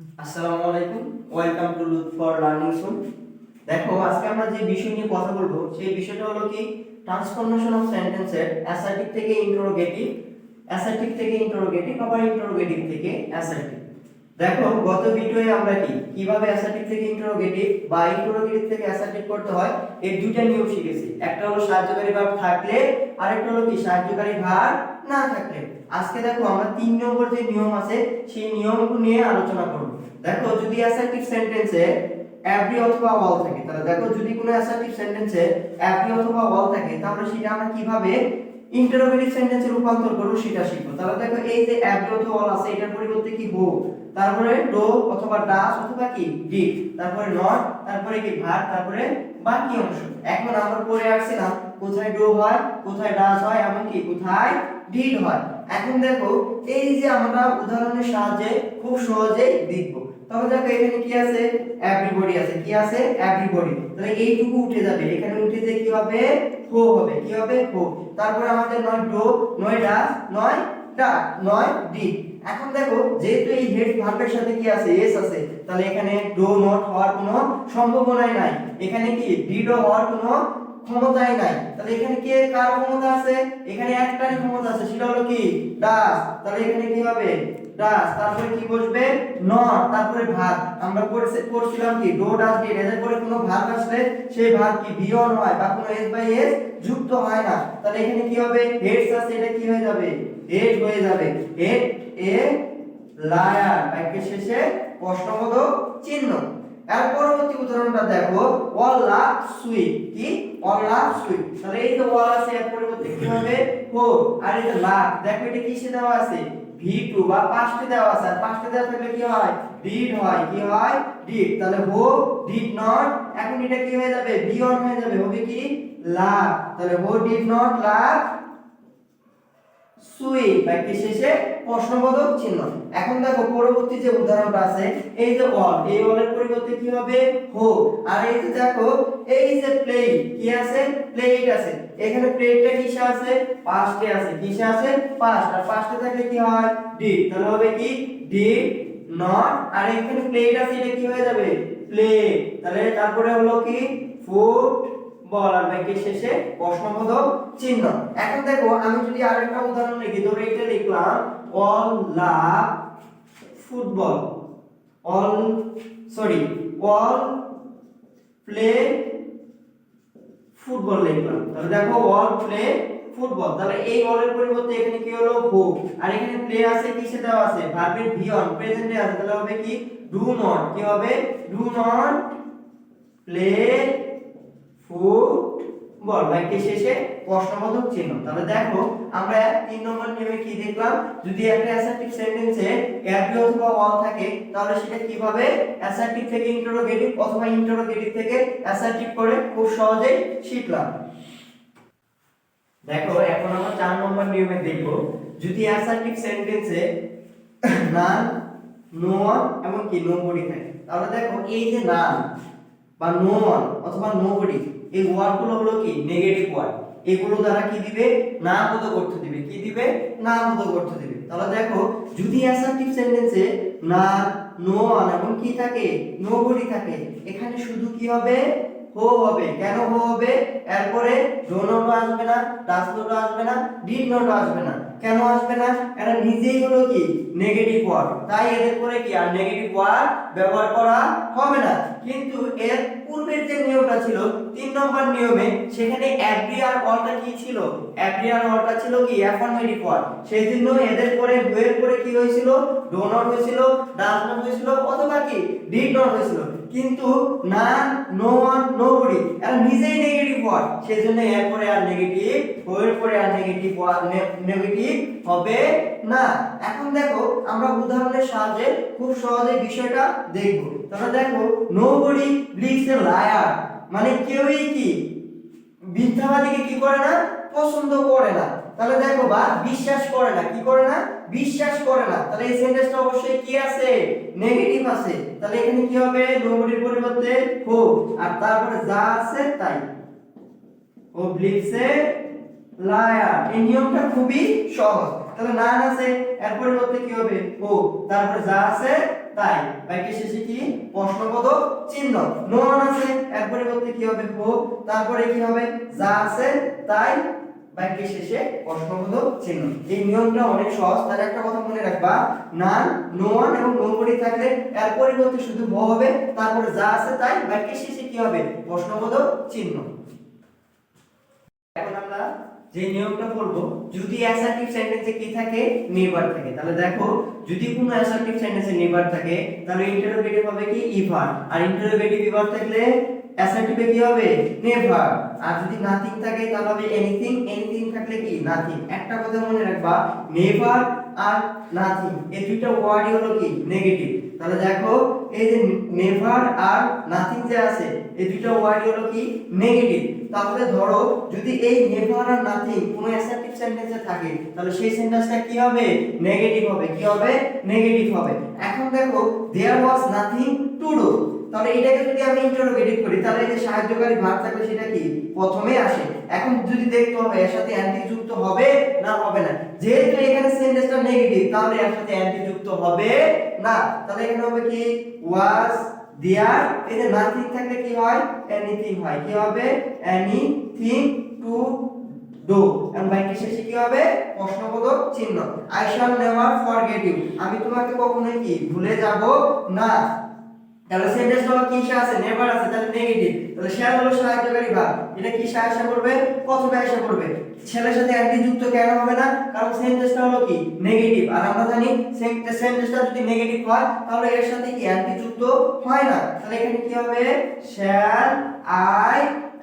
আসসালামু আলাইকুম, welcome to look for learning soon. দেখো, আজকে আমরা যে বিষয় নিয়ে কথা বলবো সেই বিষয়টা হলো কি ট্রান্সফরমেশন অফ সেন্টেন্সের অ্যাসার্টিভ থেকে ইন্টারোগেটিভ, অ্যাসার্টিভ থেকে ইন্টারোগেটিভ, আবার ইন্টারোগেটিভ থেকে অ্যাসার্টিভ। দেখো, গত ভিডিওয়ে আমরা কিভাবে অ্যাসার্টিভ থেকে ইন্টারোগেটিভ বা ইন্টারোগেটিভ থেকে অ্যাসার্টিভ করতে হয় এর দুইটা নিয়ম শিখেছি। একটা হলো সাহায্যকারী ভার্ব থাকলে, আরেকটা হলো কি সাহায্যকারী ভার্ব না থাকলে। আজকে দেখো আমরা 3 নম্বর যে নিয়ম আছে সেই নিয়মগুলো নিয়ে আলোচনা করব। দেখো, যদি অ্যাসার্টিভ সেন্টেন্সে এভরি অথবা অল থাকে, তাহলে দেখো যদি কোনো অ্যাসার্টিভ সেন্টেন্সে এভরি অথবা অল থাকে তাহলে সেটা আমরা কিভাবে ইন্টারোগেটিভ সেন্টেন্সে রূপান্তর করব সেটা শিখব। তাহলে দেখো, এই যে এভরি অথবা অল আছে এটার পরিবর্তে কি হো, তারপরে ডো অথবা ডাস অথবা কি ডিড, তারপরে নট, তারপরে কি ভার্ব, তারপরে বাকি অংশ। এখন আমরা পড়ে আসছিলাম কোথায় ডো হয়, কোথায় ডাস হয়, এমনকি কোথায় ডিড হয়। এখন দেখো, এই যে আমরা উদাহরণের সাহায্যে খুব সহজেই দেখব। তাহলে দেখো এখানে কি আছে, এভরিবডি আছে, কি আছে এভরিবডি। তাহলে এইটুকু উঠে যাবে, এখানে উঠে যে কি হবে হো হবে, কি হবে হো। তারপরে আমাদের নয় ডো, নয় ডাস, নয় ডা, নয় ডিড। এখন দেখো, যেহেতু এই হেড ভার্বের সাথে কি আছে এস আছে, তাহলে এখানে ডো নট হওয়ার কোনো সম্ভাবনাই নাই, এখানে কি ডিডও হওয়ার কোনো ক্ষমতাই নাই। তাহলে এখানে কে কার ক্ষমতা আছে, এখানে একটারই ক্ষমতা আছে, সেটা হলো কি ডাস। তাহলে এখানে কি হবে ডাস, তারপরে কি বসবে নট, তারপরে ভার্ব। আমরা পড়ছিলাম কি ডো ডাস ডিড, এর পরে কোনো ভার্ব আসলে সেই ভার্ব কি বি অন হয় বা কোনো এস বাই এস যুক্ত হয় না। তাহলে এখানে কি হবে হেডস আছে, এটা কি হয়ে যাবে হেড হয়ে যাবে। হেড এ লায়ার, বাক্যের শেষে প্রশ্নবোধক চিহ্ন। এর পরবর্তী উদাহরণটা দেখো, অল লাভ সুইট, কি অল লাভ সুইট। তাহলে এই যে অল আছে এর পরিবর্তে কি হবে হো, আর এই যে লাভ দেখো এটা কিসে দেওয়া আছে ভি2 বা পাস্টে দেওয়া আছে, আর পাস্টে দেওয়া থাকলে কি হয় ডিড হয়, কি হয় ডিড। তাহলে হো ডিড নট, এখন এটা কি হয়ে যাবে বি অন হয়ে যাবে, হবে কি লাভ। তাহলে হো ডিড নট লাভ সুইট, বাক্যের শেষে প্রশ্নবোধক চিহ্ন। এখন দেখো পরবর্তী যে উদাহরণটা আছে, এই যে অল, এই অলের পরিবর্তে কি হবে হো। আর এই যে দেখো এই যে প্লে, কি আছে প্লেট আছে, এখানে প্লেটটা কিসে আছে পাস্টে আছে, কিসে আছে পাস্ট, আর পাস্টে থাকলে কি হয় ডিড। তাহলে হবে কি ডিড নট, আর এখানে প্লেট আছে এটা কি হয়ে যাবে প্লে। তাহলে তারপরে হলো কি ফুট বল, আর বাক্যের শেষে প্রশ্নবোধক চিহ্ন। এখন দেখো আমি যদি আরেকটা উদাহরণ লিখি, ধরো এটা লিখলাম অল লাভ football, all all play football লিখলাম। তাহলে দেখো অল প্লে ফুটবল, তাহলে এই অলের পরিবর্তে এখানে কি হলো হো, আর এখানে প্লে আছে কিসে দেওয়া আছে ভার্বের ভি অন প্রেজেন্টে আছে, তাহলে হবে কি ডু নট, কি হবে ডু নট প্লে ফুটবল, বাক্যের শেষে প্রশ্নবোধক চিহ্ন। তাহলে দেখো আমরা 3 নম্বর নিয়মে কি দেখলাম, যদি একটা অ্যাসার্টিভ সেন্টেন্সে এভরি অথবা অল থাকে তাহলে সেটা কিভাবে অ্যাসার্টিভ থেকে ইন্টারোগেটিভ অথবা ইন্টারোগেটিভ থেকে অ্যাসার্টিভ করে খুব সহজেই শিখলাম। দেখো এখন আমরা 4 নম্বর নিয়মে দেখব, যদি অ্যাসার্টিভ সেন্টেন্সে নান, নো ওয়ান এবং কি নোবডি থাকে, তাহলে দেখো এই যে নান বা নো ওয়ান অথবা নোবডি, এই ওয়ার্ডগুলো হলো কি নেগেটিভ ওয়ার্ড। এগুলো দ্বারা কি দিবে নামবোধক অর্থ দিবে, কি দিবে নামবোধক অর্থ দিবে। তাহলে দেখো যদি অ্যাসার্টিভ সেন্টেন্সে না, নো ওয়ান এবং কি থাকে নোবডি থাকে, এখানে শুধু কি হবে হো হবে। কেন হো হবে, এরপরে ডো নট আসবে না, ডাজ নট আসবে না, ডিড নট আসবে না। কেন আসবে না, এরা নিজেই হলো কি নেগেটিভ ওয়ার্ড, তাই এদের পরে কি আর নেগেটিভ ওয়ার্ড ব্যবহার করা হবে না। কিন্তু এর পূর্বের যে নিয়মটা ছিল 3 নম্বর নিয়মে, সেখানে এভরি আর অলটা কি ছিল, এভরি আর অলটা ছিল কি অ্যাফার্মেটিভ ওয়ার্ড, সেইজন্য এদের পরে ডু এর পরে কি হয়েছিল ডো নট হয়েছিল, ডাজ নট হয়েছিল অথবা কি ডিড নট হয়েছিল। কিন্তু না, নো ওয়ান, নোবডি এরা নিজেই নেগেটিভ ওয়ার্ড, সেজন্য এর পরে আর নেগেটিভ, ও এর পরে আর নেগেটিভ ওয়ার্ড নেগেটিভ হবে না। এখন দেখো আমরা উদাহরণের সাহায্যে খুব সহজে বিষয়টা দেখব। তাহলে দেখো নোবডি বিলিভস এ লায়ার, মানে কেউই কি মিথ্যাবাদীকে কি করে না পছন্দ করে না। তাহলে দেখো বা বিশ্বাস করে না, কি করে না বিশ্বাস করে না। তাহলে এই সেন্টেন্সটা অবশ্যই কি আছে নেগেটিভ আছে। তাহলে এখানে কি হবে নোবডির পরিবর্তে হো, আর তারপরে যা আছে তাই, ও বিলিভস এ লায়ার। এই নিয়মটা খুবই সহজ। তাহলে নান আছে এর পরিবর্তে কি হবে হো, তারপরে যা আছে তাই বাক্যের শেষে কি প্রশ্নবোধক চিহ্ন। নো ওয়ান আছে এর পরিবর্তে কি হবে হো, তারপরে কি হবে যা আছে তাই বাক্যের শেষে প্রশ্নবোধক চিহ্ন। এই নিয়মটা অনেক সহজ। তাহলে একটা কথা মনে রাখবা, নান, নো ওয়ান এবং নোবডি থাকলে এর পরিবর্তে শুধু হো হবে, তারপরে যা আছে তাই বাক্যের শেষে কি হবে প্রশ্নবোধক চিহ্ন। এখন আমরা যে নিয়মটা পড়বো, যদি অ্যাসার্টিভ সেন্টেন্সে কি থাকে নেভার থাকে, তাহলে দেখো যদি কোনো অ্যাসার্টিভ সেন্টেন্সে নেভার থাকে তাহলে ইন্টারোগেটিভ হবে কি ইভার, আর ইন্টারোগেটিভ ইভার থাকলে অ্যাসার্টিভে কি হবে নেভার, আর যদি নাথিং থাকে তাহলে হবে এনিথিং, এনিথিং থাকলে কি নাথিং। একটা কথা মনে রাখবা, নেভার আর নাথিং এই দুইটা ওয়ার্ডই হলো কি নেগেটিভ। তাহলে দেখো এই যে নেভার আর নাথিং যে আছে এই দুইটা ওয়ার্ড হলো কি নেগেটিভ। তাহলে ধরো যদি এই নেভার আর নাথিং কোনো অ্যাসার্টিভ সেন্টেন্সে থাকে তাহলে সেই সেন্টেন্সটা কি হবে নেগেটিভ হবে। কি হবে নেগেটিভ হবে। এখন দেখো দেয়ার ওয়াজ নাথিং টু ডু, তাহলে এটাকে যদি আমি ইন্টারোগেটিভ করি তাহলে এই যে সাহায্যকারী ভার্ব থাকলে সেটা কি প্রথমে আসে। এখন যদি দেখতে হবে এর সাথে অ্যান্টি যুক্ত হবে না হবে না, যেহেতু এখানে সেন্টেন্সটা নেগেটিভ তাহলে এর সাথে অ্যান্টি যুক্ত হবে না। তাহলে এখানে হবে কি ওয়াজ দেয়ার, এই যে নাথিং থাকলে কি হয় এনিথিং হয়। কি হবে এনিথিং টু ডু, এবং বাক্যের শেষে কি হবে প্রশ্নবোধক চিহ্ন। I shall never forget you, আমি তোমাকে কখনোই কি ভুলে যাব না। তাহলে সেন্টেন্স হলো কি আছে নেভার আছে, তাহলে নেগেটিভ। তাহলে শ্যাল হলো সাহায্যকারী ভার্ব, এটা কি সাহায্য করবে প্রথমে এসে করবে। ছেলের সাথে অ্যান্টি যুক্ত কেন হবে না, কারণ সেন্টেন্সটা হলো কি নেগেটিভ, আর আমরা জানি সেন্টেন্সটা যদি নেগেটিভ হয় তাহলে এর সাথে কি অ্যান্টি যুক্ত হয় না। তাহলে এখানে কি হবে শ্যাল আই।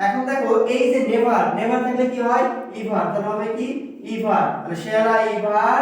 এখন দেখো এই যে নেভার, নেভার থাকলে কি হয় ইভার, তাহলে হবে কি ইভার। তাহলে shall I ever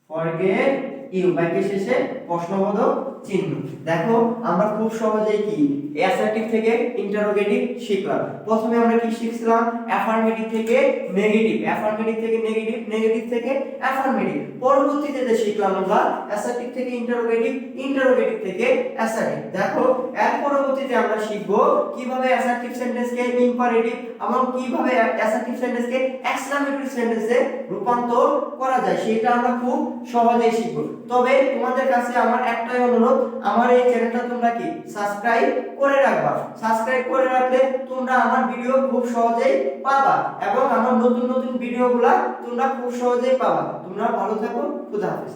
forget you, বাক্যের শেষে প্রশ্নবোধক চিহ্ন। দেখো আমরা খুব সহজেই কি অ্যাসার্টিভ থেকে ইন্টারোগেটিভ শিখলাম। প্রথমে আমরা কি শিখছিলাম অ্যাফার্মেটিভ থেকে নেগেটিভ, অ্যাফার্মেটিভ থেকে নেগেটিভ, নেগেটিভ থেকে অ্যাফার্মেটিভ। পরবর্তীতে যে শিখলাম আমরা অ্যাসার্টিভ থেকে ইন্টারোগেটিভ, ইন্টারোগেটিভ থেকে অ্যাসার্টিভ। দেখো এর পরবর্তীতে আমরা শিখব কিভাবে অ্যাসার্টিভ সেন্টেন্সকে ইম্পারেটিভ এবং কিভাবে অ্যাসার্টিভ সেন্টেন্সকে এক্সক্লেমেটরি সেন্টেন্সে রূপান্তর করা যায়, সেটা আমরা খুব সহজেই শিখব। তবে তোমাদের কাছে আমার একটাই অনুরোধ, আমার এই চ্যানেলটা তোমরা কি সাবস্ক্রাইব করে রাখবা। সাবস্ক্রাইব করে রাখলে তোমরা আমার ভিডিও খুব সহজেই পাবা এবং আমার নতুন নতুন ভিডিওগুলা তোমরা খুব সহজেই পাবা। তোমরা ভালো থাকো, খোদা হাফেজ।